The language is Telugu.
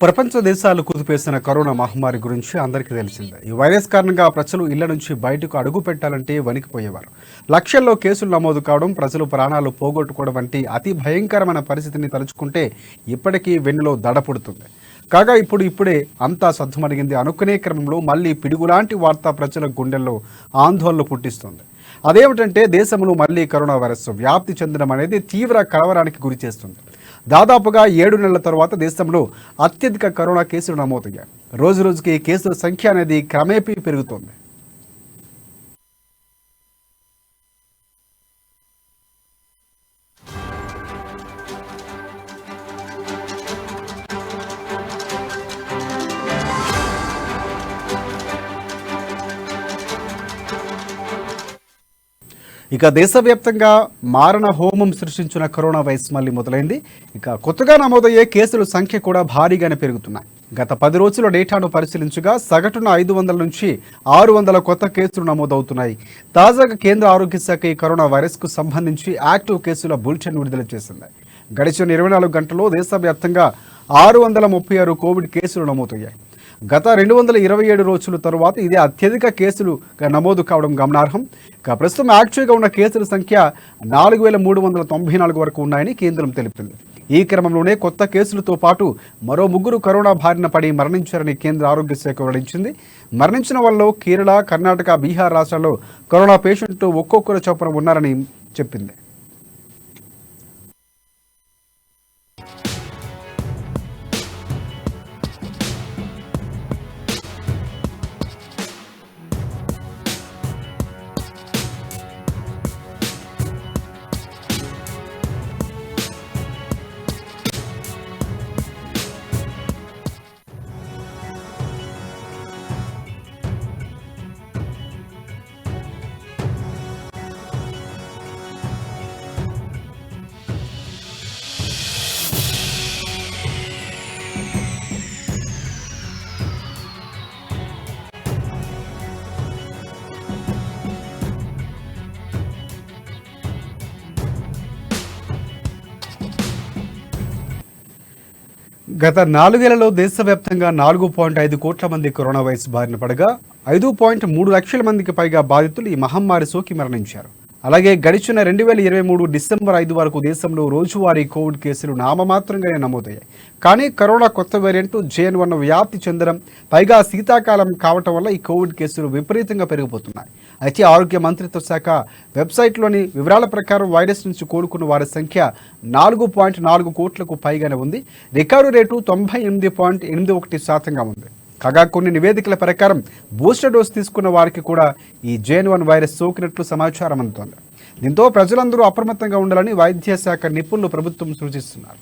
ప్రపంచ దేశాలు కుదిపేసిన కరోనా మహమ్మారి గురించి అందరికీ తెలిసిందే. ఈ వైరస్ కారణంగా ప్రజలు ఇళ్ల నుంచి బయటకు అడుగు పెట్టాలంటే వణికిపోయేవారు. లక్షల్లో కేసులు నమోదు కావడం, ప్రజలు ప్రాణాలు పోగొట్టుకోవడం వంటి అతి భయంకరమైన పరిస్థితిని తలుచుకుంటే ఇప్పటికీ వెన్నులో దడపుడుతుంది. కాగా ఇప్పుడే అంతా సద్దుమణిగింది అనుకునే క్రమంలో మళ్ళీ పిడుగులాంటి వార్త ప్రజల గుండెల్లో ఆందోళన పుట్టిస్తుంది. అదేమిటంటే దేశంలో మళ్ళీ కరోనా వైరస్ వ్యాప్తి చెందడం అనేది తీవ్ర కలవరానికి గురి చేస్తుంది. దాదాపుగా 7 నెలల తర్వాత దేశంలో అత్యధిక కరోనా కేసులు నమోదయ్యాయి. రోజు రోజుకి కేసుల సంఖ్య అనేది క్రమేపీ పెరుగుతోంది. ఇక దేశవ్యాప్తంగా మారణ హోమం సృష్టించిన కరోనా వైరస్ మళ్ళీ మొదలైంది. ఇక కొత్తగా నమోదయ్యే కేసుల సంఖ్య కూడా భారీగానే పెరుగుతున్నాయి. గత 10 రోజుల డేటాను పరిశీలించగా సగటున 500 నుంచి 600 కొత్త కేసులు నమోదవుతున్నాయి. తాజాగా కేంద్ర ఆరోగ్య శాఖ ఈ కరోనా వైరస్కు సంబంధించి యాక్టివ్ కేసుల బులెటిన్ విడుదల చేసింది. గడిచిన 24 గంటల్లో దేశవ్యాప్తంగా 636 కోవిడ్ కేసులు నమోదయ్యాయి. గత 227 రోజుల తరువాత ఇదే అత్యధిక కేసులు నమోదు కావడం గమనార్హం. ప్రస్తుతం యాక్టివ్గా ఉన్న కేసుల సంఖ్య 4394 వరకు ఉన్నాయని కేంద్రం తెలిపింది. ఈ క్రమంలోనే కొత్త కేసులతో పాటు మరో 3 కరోనా బారిన పడి మరణించారని కేంద్ర ఆరోగ్య శాఖ వెల్లడించింది. మరణించిన వాళ్ళలో కేరళ, కర్ణాటక, బీహార్ రాష్ట్రాల్లో కరోనా పేషెంట్లు ఒక్కొక్కరు చొప్పున ఉన్నారని చెప్పింది. గత 4 ఏళ్లలో దేశవ్యాప్తంగా 4.5 కోట్ల మంది కరోనా వైరస్ బారిన పడగా 5.3 లక్షల మందికి పైగా బాధితులు ఈ మహమ్మారి సోకి మరణించారు. అలాగే గడిచిన 2023 డిసెంబర్ 5 వరకు దేశంలో రోజువారీ కోవిడ్ కేసులు నామమాత్రంగానే నమోదయ్యాయి. కానీ కరోనా కొత్త వేరియంట్ JN.1 వ్యాప్తి చెందడం, పైగా శీతాకాలం కావటం వల్ల ఈ కోవిడ్ కేసులు విపరీతంగా పెరిగిపోతున్నాయి. అయితే ఆరోగ్య మంత్రిత్వ శాఖ వెబ్సైట్లోని వివరాల ప్రకారం వైరస్ నుంచి కోలుకున్న వారి సంఖ్య 4.4 కోట్లకు పైగానే ఉంది. రికవరీ రేటు 98.81% ఉంది. కాగా కొన్ని నివేదికల ప్రకారం బూస్టర్ డోస్ తీసుకున్న వారికి కూడా ఈ JN.1 వైరస్ సోకినట్లు సమాచారం అందుతోంది. దీంతో ప్రజలందరూ అప్రమత్తంగా ఉండాలని వైద్య శాఖ నిపుణులు ప్రభుత్వం సూచిస్తున్నారు.